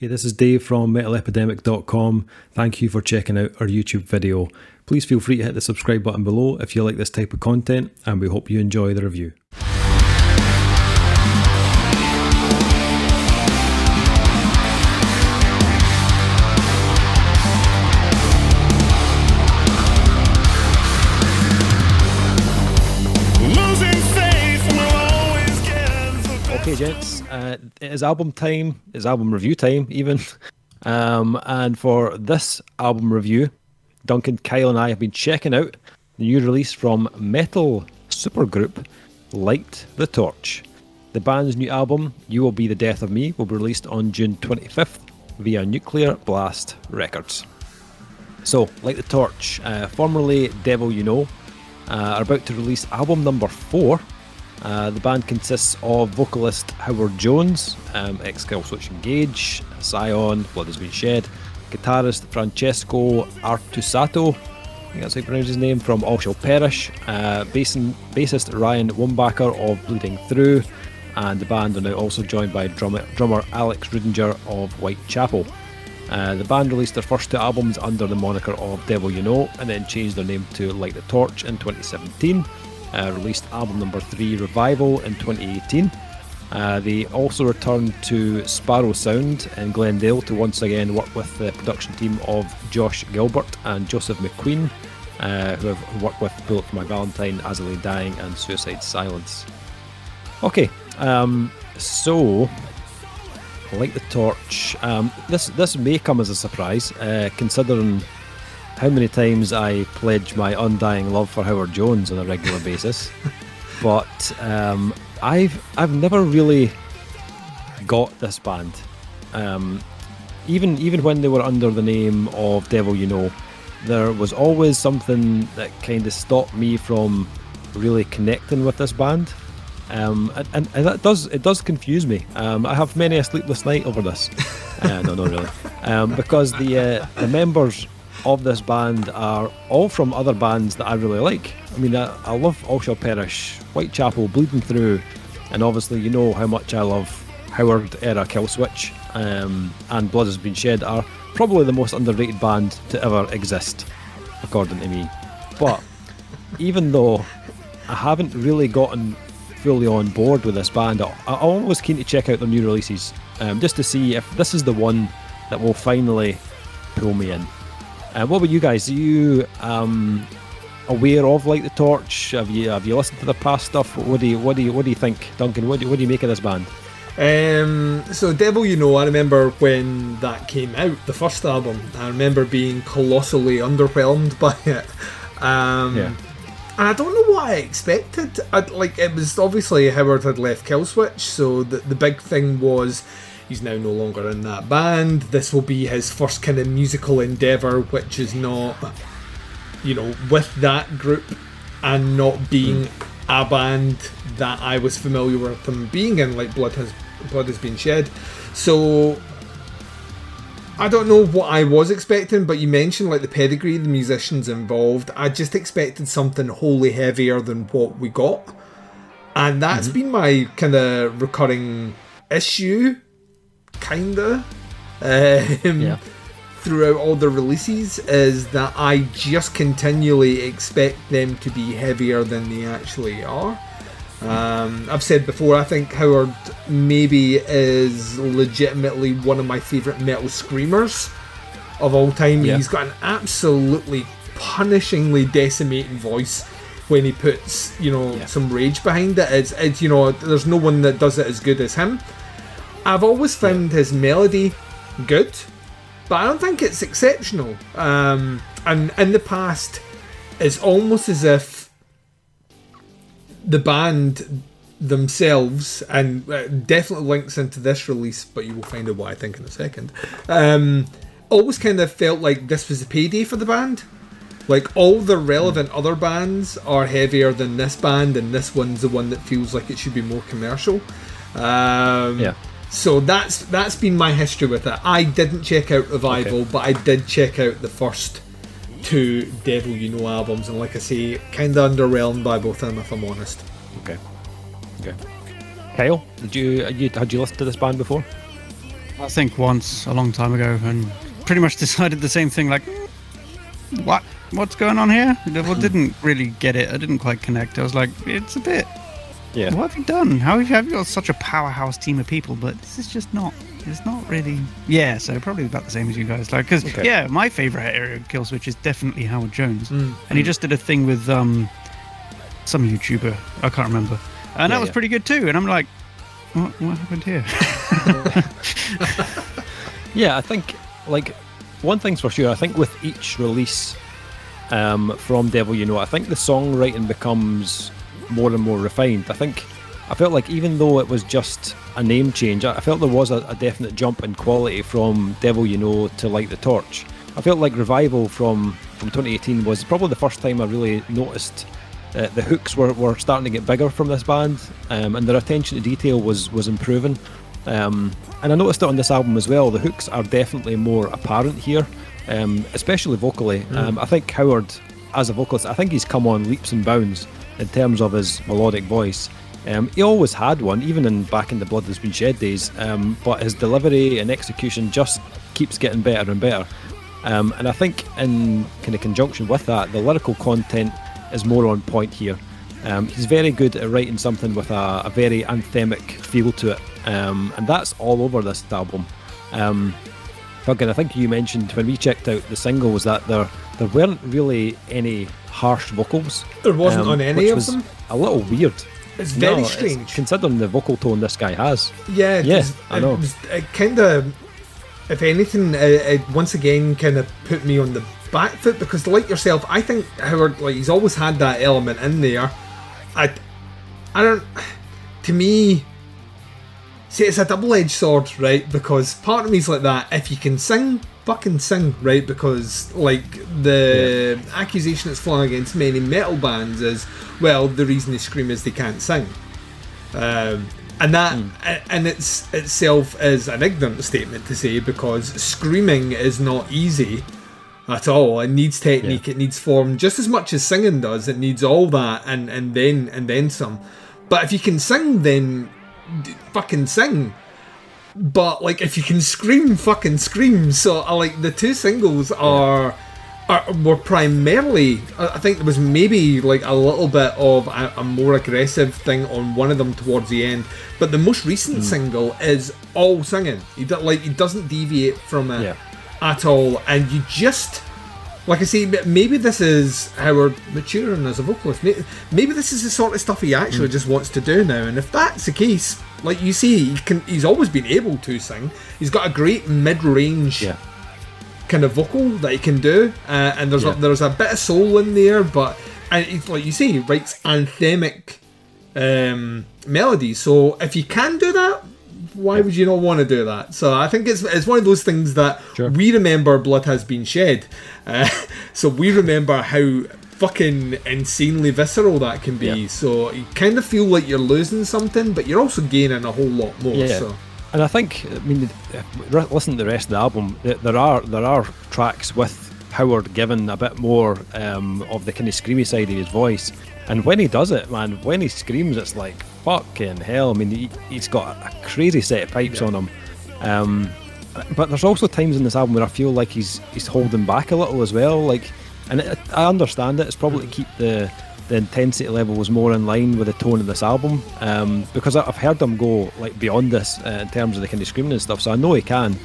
Hey, this is Dave from MetalEpidemic.com. Thank you for checking out our YouTube video. Please feel free to hit the subscribe button below if you like this type of content, and we hope you enjoy the review. Okay, gents, it is album time. It's album review time, even. And for this album review, Duncan Kyle and I have been checking out the new release from metal supergroup Light the Torch. The band's new album, You Will Be the Death of Me, will be released on June 25th via Nuclear Blast Records. So, Light the Torch, formerly Devil You Know, are about to release album number 4. The band consists of vocalist Howard Jones, ex-Killswitch Engage, Scion, Blood Has Been Shed, guitarist Francesco Artusato, I think that's how you pronounce his name, from All Shall Perish, bassist Ryan Wumbacher of Bleeding Through, and the band are now also joined by drummer Alex Rudinger of Whitechapel. The band released their first 2 albums under the moniker of Devil You Know, and then changed their name to Light the Torch in 2017. Released album number 3, Revival, in 2018. They also returned to Sparrow Sound in Glendale to once again work with the production team of Josh Gilbert and Joseph McQueen, who have worked with Bullet for My Valentine, As I Lay Dying, and Suicide Silence. Okay, so Light the Torch. This may come as a surprise, considering how many times I pledge my undying love for Howard Jones on a regular basis, but I've never really got this band. Even when they were under the name of Devil You Know, there was always something that kind of stopped me from really connecting with this band, and it does confuse me. I have many a sleepless night over this. No, not really, because the members of this band are all from other bands that I really like. I mean, I love All Shall Perish, Whitechapel, Bleeding Through, and obviously you know how much I love Howard era Killswitch, and Blood Has Been Shed are probably the most underrated band to ever exist, according to me. But even though I haven't really gotten fully on board with this band, I'm always keen to check out their new releases, just to see if this is the one that will finally pull me in. What about you guys? Are you aware of Light the Torch? Have you listened to their past stuff? What do you think, Duncan? What do you make of this band? So Devil You Know, I remember when that came out, the first album. I remember being colossally underwhelmed by it. And I don't know what I expected. It was obviously Howard had left Killswitch, so the big thing was he's now no longer in that band. This will be his first kind of musical endeavour, which is not, with that group and not being a band that I was familiar with them being in, like Blood Has Been Shed. So I don't know what I was expecting, but you mentioned like the pedigree, the musicians involved. I just expected something wholly heavier than what we got, and that's been my kind of recurring issue. Throughout all the releases, is that I just continually expect them to be heavier than they actually are. I've said before, I think Howard maybe is legitimately one of my favourite metal screamers of all time. He's got an absolutely punishingly decimating voice when he puts some rage behind it. It's there's no one that does it as good as him. I've always found his melody good, but I don't think it's exceptional. And in the past, it's almost as if the band themselves, and definitely links into this release, but you will find out what I think in a second, always kind of felt like this was a payday for the band. Like, all the relevant other bands are heavier than this band, and this one's the one that feels like it should be more commercial. So that's been my history with it. I didn't check out Revival, but I did check out the first 2 Devil You Know albums, and like I say, kind of underwhelmed by both of them, if I'm honest. Okay. Kyle, had you listened to this band before? I think once a long time ago, and pretty much decided the same thing. Like, what's going on here? Well, didn't really get it. I didn't quite connect. I was like, it's a bit. Yeah. What have you done? How have you got such a powerhouse team of people? But this is just not. It's not really. Yeah. So probably about the same as you guys. Like, because my favorite area of Killswitch is definitely Howard Jones, and he just did a thing with some YouTuber. I can't remember, and that was pretty good too. And I'm like, what happened here? Yeah, I think, like, one thing's for sure, I think with each release from Devil You Know, I think the songwriting becomes more and more refined. I felt like even though it was just a name change, I felt there was a definite jump in quality from Devil You Know to Light the Torch. I felt like Revival from 2018 was probably the first time I really noticed the hooks were starting to get bigger from this band, and their attention to detail was improving. And I noticed it on this album as well. The hooks are definitely more apparent here, especially vocally. I think Howard, as a vocalist, I think he's come on leaps and bounds in terms of his melodic voice. He always had one, even in back in the Blood Has Been Shed days, but his delivery and execution just keeps getting better and better. And I think in kind of conjunction with that, the lyrical content is more on point here. He's very good at writing something with a very anthemic feel to it, and that's all over this album. Duncan, I think you mentioned when we checked out the singles that there weren't really any harsh vocals. There wasn't on any of them. A little weird. It's very strange, considering the vocal tone this guy has. Yeah, I know. It kind of, if anything, it once again kind of put me on the back foot, because like yourself, I think Howard, like, he's always had that element in there. I don't. To me, see, it's a double-edged sword, right? Because part of me's like that. If you can sing, fucking sing, right? Because, like, the accusation that's flung against many metal bands is, well, the reason they scream is they can't sing, and that in itself is an ignorant statement to say, because screaming is not easy at all. It needs technique, it needs form, just as much as singing does. It needs all that and then some. But if you can sing, then fucking sing. But, like, if you can scream, fucking scream. So like the two singles were primarily, I think there was maybe like a little bit of a more aggressive thing on one of them towards the end, but the most recent single is all singing. He doesn't deviate from it at all, and you just, like I say, maybe this is Howard maturing as a vocalist. Maybe this is the sort of stuff he actually just wants to do now, and if that's the case, like you see, he's always been able to sing. He's got a great mid-range kind of vocal that he can do, and there's a bit of soul in there, but it's like you say, he writes anthemic melodies. So if you can do that, why would you not want to do that? So I think it's one of those things that we remember Blood Has Been Shed, so we remember how fucking insanely visceral that can be. So you kind of feel like you're losing something, but you're also gaining a whole lot more. So. And I think, I mean, listen to the rest of the album. There are tracks with Howard giving a bit more of the kind of screamy side of his voice, and when he does it, man, when he screams, it's like fucking hell. I mean, he's got a crazy set of pipes on him. But there's also times in this album where I feel like he's holding back a little as well. Like, and I understand it. It's probably to keep the intensity level was more in line with the tone of this album, because I've heard him go like beyond this in terms of the kind of screaming and stuff, so I know he can,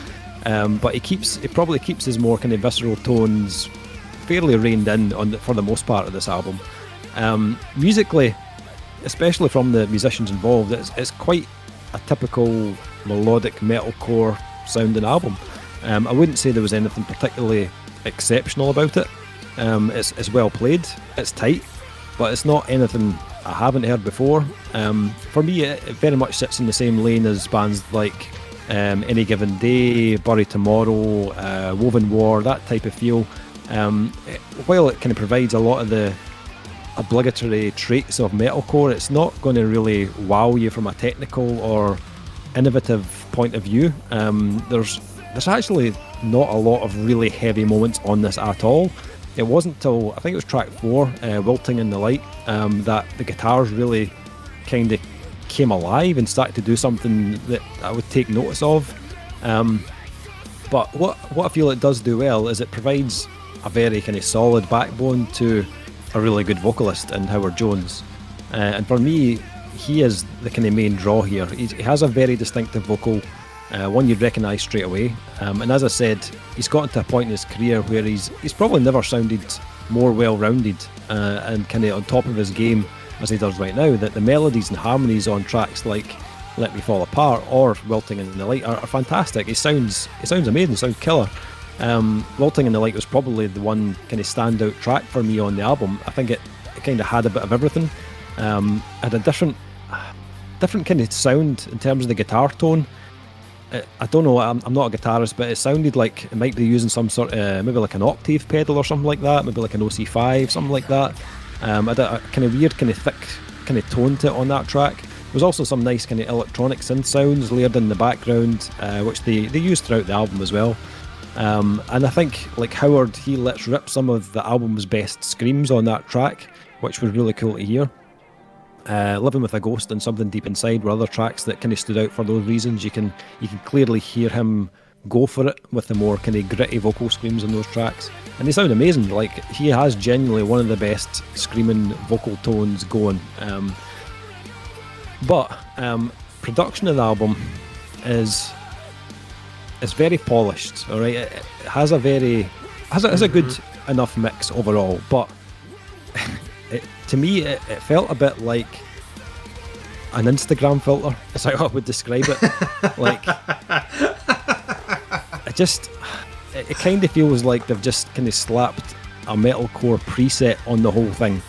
but he probably keeps his more kind of visceral tones fairly reined in for the most part of this album. Musically, especially from the musicians involved, it's quite a typical melodic metalcore sounding album. I wouldn't say there was anything particularly exceptional about it. It's well played, it's tight, but it's not anything I haven't heard before. For me, it very much sits in the same lane as bands like Any Given Day, Bury Tomorrow, Wovenwar, that type of feel. While it kind of provides a lot of the obligatory traits of metalcore, it's not going to really wow you from a technical or innovative point of view. There's actually not a lot of really heavy moments on this at all. It wasn't till, I think it was track 4, Wilting in the Light, that the guitars really kind of came alive and started to do something that I would take notice of. But what I feel it does do well is it provides a very kind of solid backbone to a really good vocalist in Howard Jones. And for me, he is the kind of main draw here. He has a very distinctive vocal, one you'd recognise straight away. And as I said, he's gotten to a point in his career where he's probably never sounded more well-rounded and kind of on top of his game as he does right now. That the melodies and harmonies on tracks like Let Me Fall Apart or Wilting in the Light are fantastic. It sounds amazing, it sounds killer. Wilting in the Light was probably the one kind of standout track for me on the album. I think it kind of had a bit of everything. Had a different kind of sound in terms of the guitar tone. I don't know, I'm not a guitarist, but it sounded like it might be using some sort of, maybe like an octave pedal or something like that, maybe like an OC5, something like that. Had a kind of weird, kind of thick kind of tone to it on that track. There was also some nice kind of electronic synth sounds layered in the background, which they used throughout the album as well. And I think, like Howard, he lets rip some of the album's best screams on that track, which was really cool to hear. Living with a Ghost and Something Deep Inside were other tracks that kind of stood out for those reasons. You can clearly hear him go for it with the more kind of gritty vocal screams in those tracks, and they sound amazing. Like, he has genuinely one of the best screaming vocal tones going. But production of the album is very polished. All right, it has a good enough mix overall, but to me, it felt a bit like an Instagram filter. It's how I would describe it. Like, it kind of feels like they've just kind of slapped a metalcore preset on the whole thing.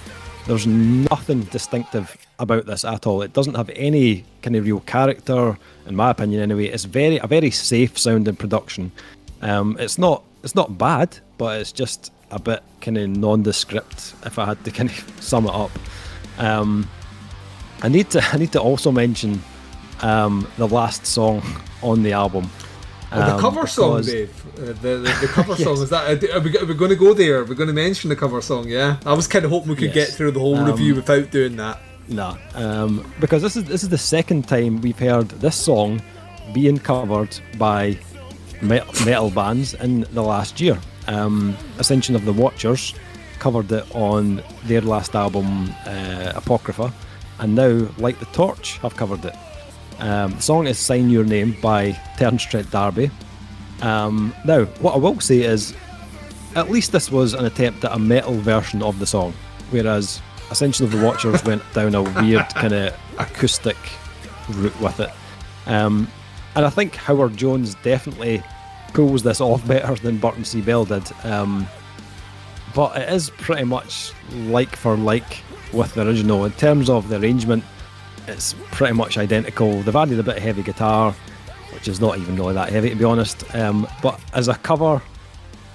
There's nothing distinctive about this at all. It doesn't have any kind of real character, in my opinion anyway. It's a very safe sounding production. It's not bad, but it's just a bit kind of nondescript, if I had to kind of sum it up. I need to also mention the last song on the album. The cover song, Dave. The cover yes. song, is that? Are we going to go there? We're going to mention the cover song, yeah? I was kind of hoping we could get through the whole review without doing that. Nah, because this is the second time we've heard this song being covered by metal bands in the last year. Ascension of the Watchers covered it on their last album, Apocrypha, and now Light the Torch have covered it. The song is Sign Your Name by Turnstreet Derby. Now, what I will say is, at least this was an attempt at a metal version of the song, whereas Ascension of the Watchers went down a weird kind of acoustic route with it. And I think Howard Jones definitely pulls this off better than Burton C. Bell did. But it is pretty much like for like with the original. In terms of the arrangement, it's pretty much identical. They've added a bit of heavy guitar, which is not even really that heavy, to be honest. But as a cover,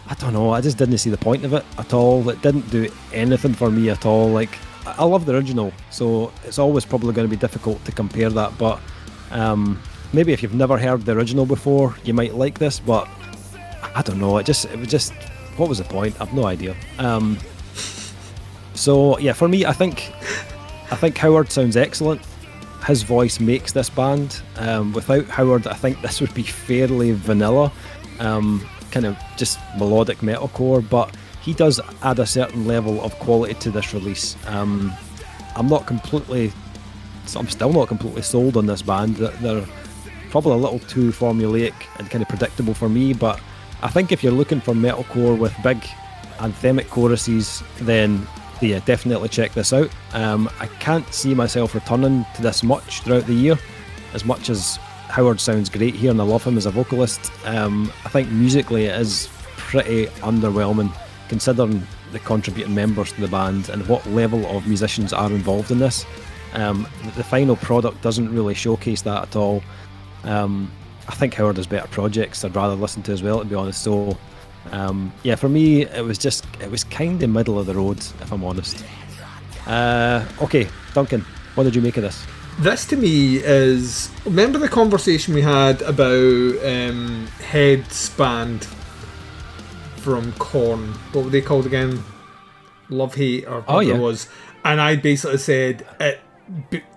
I don't know, I just didn't see the point of it at all. It didn't do anything for me at all. Like, I love the original, so it's always probably going to be difficult to compare that. But maybe if you've never heard the original before, you might like this. But I don't know. It was just, what was the point? I've no idea. So yeah, for me, I think Howard sounds excellent. His voice makes this band. Without Howard, I think this would be fairly vanilla, kind of just melodic metalcore, but he does add a certain level of quality to this release. I'm still not completely sold on this band. They're probably a little too formulaic and kind of predictable for me, but I think if you're looking for metalcore with big anthemic choruses, then yeah, definitely check this out. I can't see myself returning to this much throughout the year, as much as Howard sounds great here and I love him as a vocalist. I think musically it is pretty underwhelming considering the contributing members to the band and what level of musicians are involved in this. The final product doesn't really showcase that at all. I think Howard has better projects I'd rather listen to as well, to be honest. So yeah, for me it was kind of middle of the road, if I'm honest. Okay, Duncan, what did you make of this? This to me is, remember the conversation we had about Head's band from Korn? What were they called again? Love Hate or whatever it was. And I basically said it.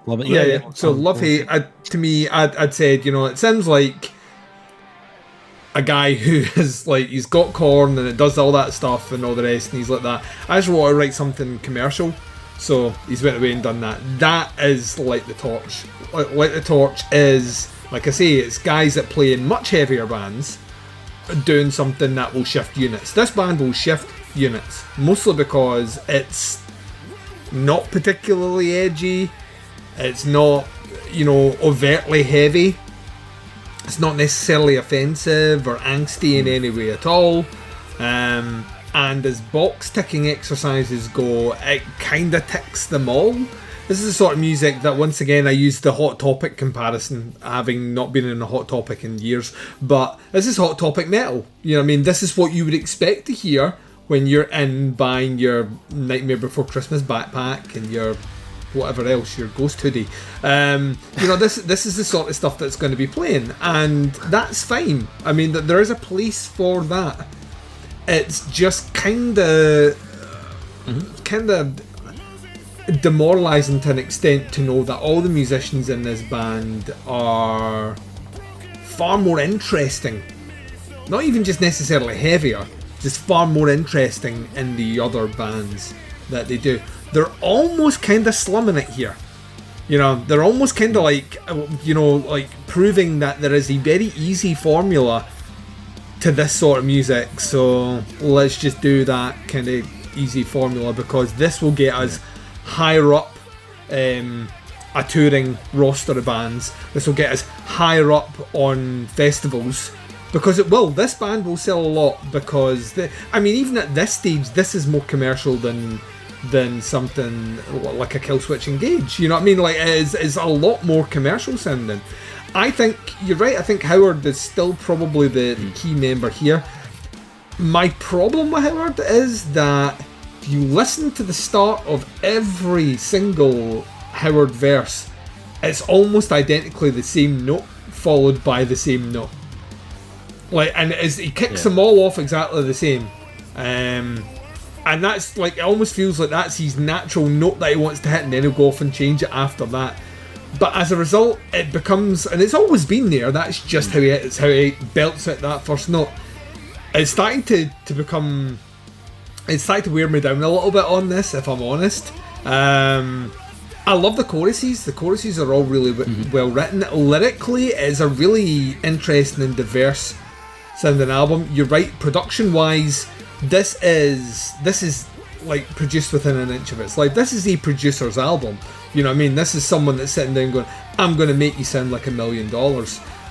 Love it. Yeah. So Love Hate, to me, I'd said, it sounds like a guy who is like, he's got Korn and it does all that stuff and all the rest, and he's like that. I just want to write something commercial, so he's went away and done that. That is Light the Torch. Light the Torch is, like I say, it's guys that play in much heavier bands doing something that will shift units. This band will shift units, mostly because it's not particularly edgy, it's not, you know, overtly heavy, it's not necessarily offensive or angsty in any way at all, and as box ticking exercises go, it kind of ticks them all. This is the sort of music that, once again, I use the Hot Topic comparison, having not been in a Hot Topic in years, but this is Hot Topic metal. You know what I mean? This is what you would expect to hear when you're in buying your Nightmare Before Christmas backpack and your whatever else, your ghost hoodie. You know, this is the sort of stuff that's going to be playing, and that's fine. I mean, there is a place for that. It's just kind of demoralising to an extent to know that all the musicians in this band are far more interesting. Not even just necessarily heavier, just far more interesting in the other bands that they do. They're almost kind of slumming it here. You know, they're almost kind of like, you know, like proving that there is a very easy formula to this sort of music. So let's just do that kind of easy formula, because this will get us higher up a touring roster of bands. This will get us higher up on festivals, because it will. This band will sell a lot, because I mean, even at this stage, this is more commercial than something like a Killswitch Engage. You know what I mean? Like, it's a lot more commercial sounding. I think you're right. I think Howard is still probably the key member here. My problem with Howard is that if you listen to the start of every single Howard verse, it's almost identically the same note followed by the same note. Like, and he kicks them all off exactly the same. And that's like, it almost feels like that's his natural note that he wants to hit, and then he'll go off and change it after that. But as a result, it becomes, and it's always been there, that's just how he belts out that first note. It's starting to become, it's starting to wear me down a little bit on this, if I'm honest. I love the choruses. The choruses are all really well written. Lyrically, it is a really interesting and diverse sounding album. You're right, production wise, this is like produced within an inch of it. It's like, this is a producer's album. You know what I mean? This is someone that's sitting down going, I'm going to make you sound like $1 million.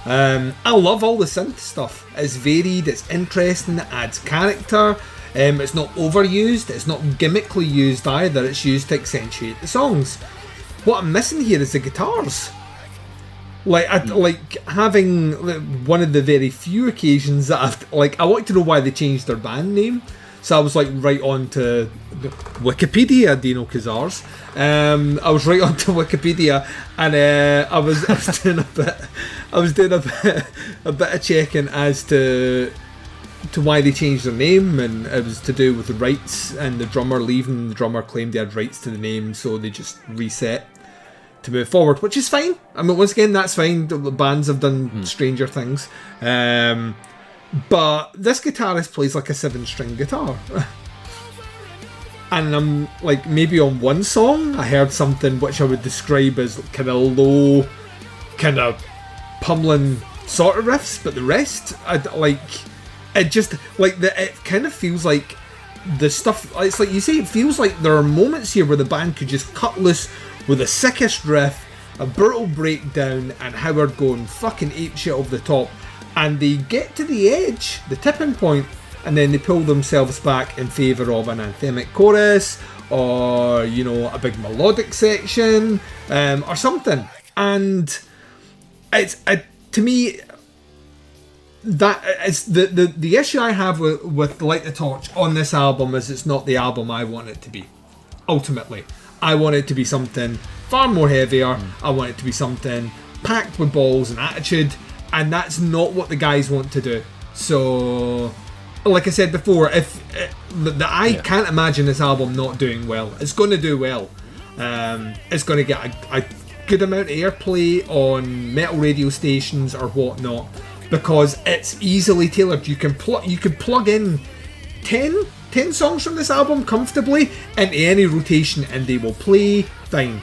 I love all the synth stuff. It's varied, it's interesting, it adds character. It's not overused, it's not gimmickly used either, it's used to accentuate the songs. What I'm missing here is the guitars. Like, like having one of the very few occasions that I wanted to know why they changed their band name. So I was like right on to Wikipedia, Dino Kazars. I was right on to Wikipedia, and I was doing a bit of checking as to why they changed their name, and it was to do with the rights and the drummer leaving. The drummer claimed they had rights to the name, so they just reset to move forward, which is fine. I mean, once again, that's fine. The bands have done stranger things. But this guitarist plays like a 7-string guitar. And I'm like, maybe on one song, I heard something which I would describe as kind of low, kind of pummeling sort of riffs, but the rest, it just, like, it kind of feels like the stuff, it's like you say, it feels like there are moments here where the band could just cut loose with the sickest riff, a brutal breakdown, and Howard going fucking apeshit over the top, and they get to the edge, the tipping point, and then they pull themselves back in favour of an anthemic chorus, or, you know, a big melodic section, or something. And it's, to me, that is the issue I have with Light the Torch on this album is it's not the album I want it to be. Ultimately, I want it to be something far more heavier. I want it to be something packed with balls and attitude, and that's not what the guys want to do. So, like I said before, I can't imagine this album not doing well. It's going to do well. It's going to get a good amount of airplay on metal radio stations or whatnot. because it's easily tailored. You can plug in 10 songs from this album comfortably into any rotation and they will play fine.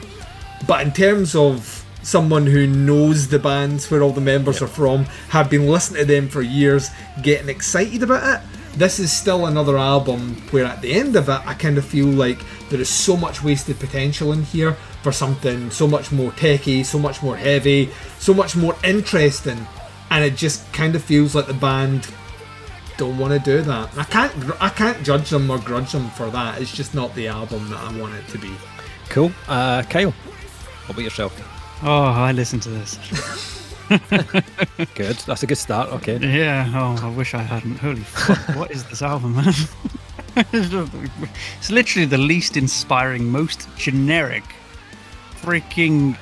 But in terms of someone who knows the bands where all the members are from, have been listening to them for years, getting excited about it, this is still another album where at the end of it I kind of feel like there is so much wasted potential in here for something so much more techy, so much more heavy, so much more interesting, and it just kind of feels like the band don't want to do that. I can't judge them or grudge them for that. It's just not the album that I want it to be. Cool. Kyle, what about yourself? Oh, I listened to this. Good. That's a good start. Okay. Yeah. Oh, I wish I hadn't. Holy fuck! What is this album, man? It's literally the least inspiring, most generic, freaking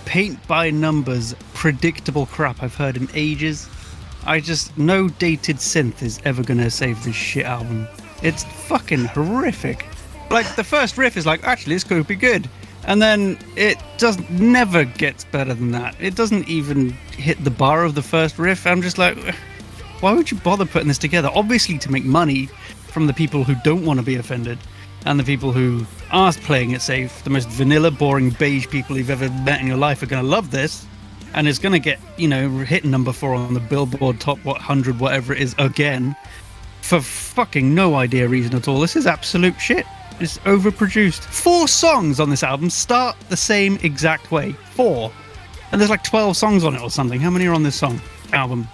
paint by numbers, predictable crap I've heard in ages. No dated synth is ever gonna save this shit album. It's fucking horrific. Like, the first riff is like, actually, this could be good. And then it never gets better than that. It doesn't even hit the bar of the first riff. I'm just like, why would you bother putting this together? Obviously to make money from the people who don't want to be offended and the people who are playing it safe. The most vanilla, boring, beige people you've ever met in your life are going to love this. And it's going to get, hit number 4 on the Billboard Top 100, whatever it is, again. For fucking no idea reason at all. This is absolute shit. It's overproduced. 4 songs on this album start the same exact way. 4. And there's like 12 songs on it or something. How many are on this album?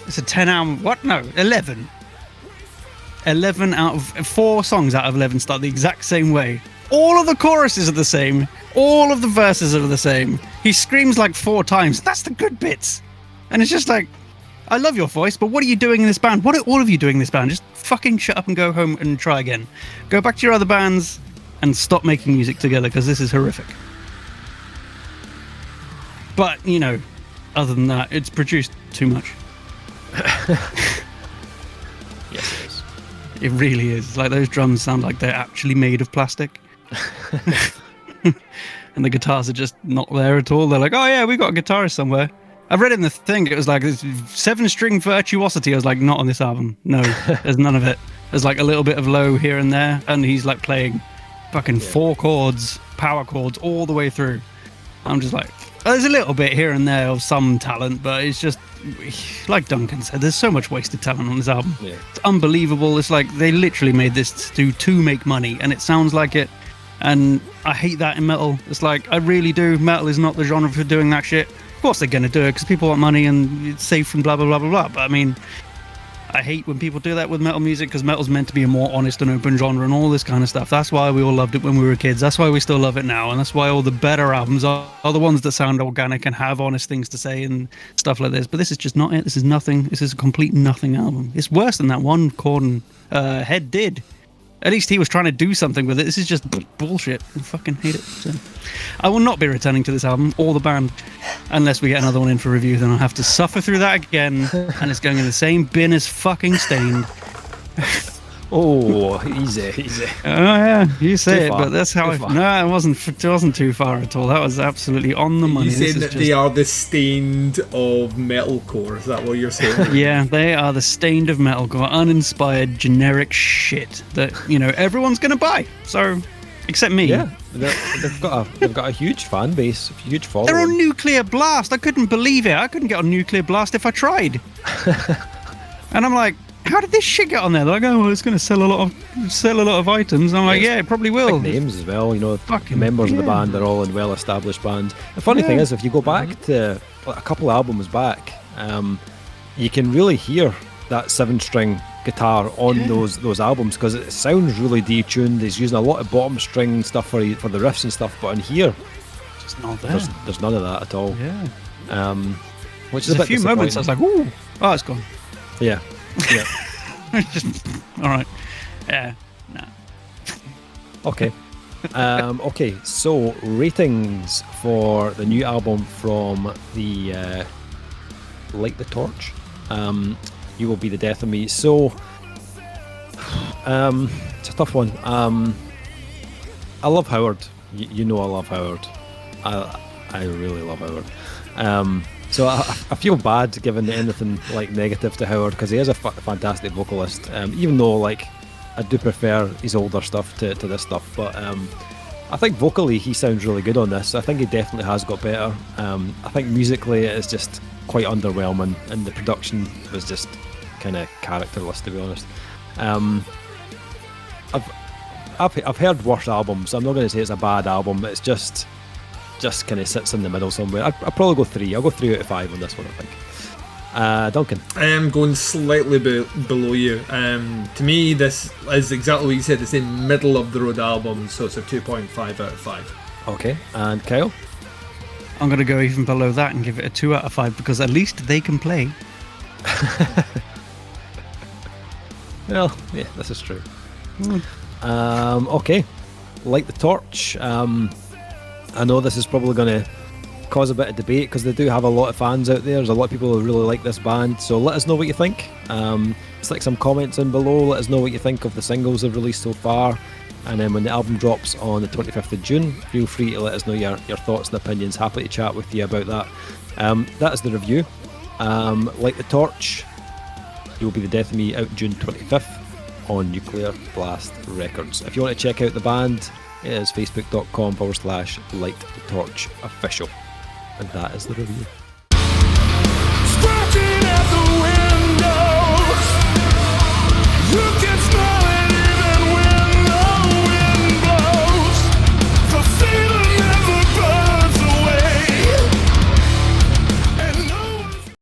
It's a 10 album. What? No, 11. 11 out of 4 songs out of 11 start the exact same way. All of the choruses are the same. All of the verses are the same. He screams like 4 times. That's the good bits. And it's just like, I love your voice, but what are you doing in this band? What are all of you doing in this band? Just fucking shut up and go home and try again. Go back to your other bands and stop making music together, because this is horrific. But, other than that, it's produced too much. Yes, it is. It really is. Like, those drums sound like they're actually made of plastic. And the guitars are just not there at all. They're like, oh yeah, we got a guitarist somewhere. I read in the thing, it was like 7-string virtuosity. I was like, not on this album. No, there's none of it. There's like a little bit of low here and there, and he's like playing fucking 4 chords, power chords all the way through. I'm just like, there's a little bit here and there of some talent, but it's just, like Duncan said, there's so much wasted talent on this album. Yeah. It's unbelievable. It's like they literally made this to make money, and it sounds like it. And I hate that in metal. It's like, I really do. Metal is not the genre for doing that shit. Of course they're going to do it because people want money and it's safe and blah, blah, blah, blah, blah. But I mean, I hate when people do that with metal music, because metal's meant to be a more honest and open genre and all this kind of stuff. That's why we all loved it when we were kids. That's why we still love it now. And that's why all the better albums are the ones that sound organic and have honest things to say and stuff like this. But this is just not it. This is nothing. This is a complete nothing album. It's worse than that one Corn Head did. At least he was trying to do something with it. This is just bullshit. I fucking hate it. So, I will not be returning to this album or the band unless we get another one in for review. Then I'll have to suffer through that again, and it's going in the same bin as fucking Stained. Oh, easy. Oh yeah, you say too it, but that's how I. No, it wasn't too far at all. That was absolutely on the money. You saying that they are the Stained of metalcore? Is that what you're saying? Yeah, they are the Stained of metalcore, uninspired, generic shit that everyone's gonna buy. So, except me. Yeah, they've got a huge fan base, a huge following. They're on Nuclear Blast. I couldn't believe it. I couldn't get on Nuclear Blast if I tried. And I'm like, how did this shit get on there? They're like, oh, well, it's going to sell a lot of items. And I'm like, yeah, it probably will. Big names as well, fucking members of the band are all in well-established bands. The funny thing is, if you go back to a couple albums back, you can really hear that 7-string guitar on those albums, because it sounds really detuned. He's using a lot of bottom string stuff for the riffs and stuff, but in here, just not there. There's none of that at all. Yeah. Which is a few moments I was like, ooh, oh, it's gone. Yeah. Yeah. All right. Yeah. Nah. Okay. Okay. So ratings for the new album from the Light the Torch. You Will Be the Death of Me. So it's a tough one. I love Howard. I love Howard. I really love Howard. So I feel bad giving anything like negative to Howard because he is a fantastic vocalist. Even though like I do prefer his older stuff to this stuff, but I think vocally he sounds really good on this. I think he definitely has got better. I think musically it is just quite underwhelming, and the production was just kind of characterless, to be honest. I've heard worse albums. I'm not going to say it's a bad album. It's just kind of sits in the middle somewhere. I'll probably go 3. I'll go 3 out of 5 on this one, I think. Duncan? I am going slightly below you. To me, this is exactly what you said. It's in middle of the road album, so it's a 2.5 out of 5. Okay, and Kyle? I'm going to go even below that and give it a 2 out of 5 because at least they can play. Well, yeah, this is true. Okay, Light the Torch. I know this is probably going to cause a bit of debate because they do have a lot of fans out there. There's a lot of people who really like this band, so let us know what you think. Stick some comments in below. Let us know what you think of the singles they've released so far, and then when the album drops on the 25th of June, feel free to let us know your thoughts and opinions. Happy to chat with you about that. That is the review. Light the Torch, You'll Be the Death of Me, out June 25th on Nuclear Blast Records. If you want to check out the band, it is facebook.com/Light the Torch official. And that is the review.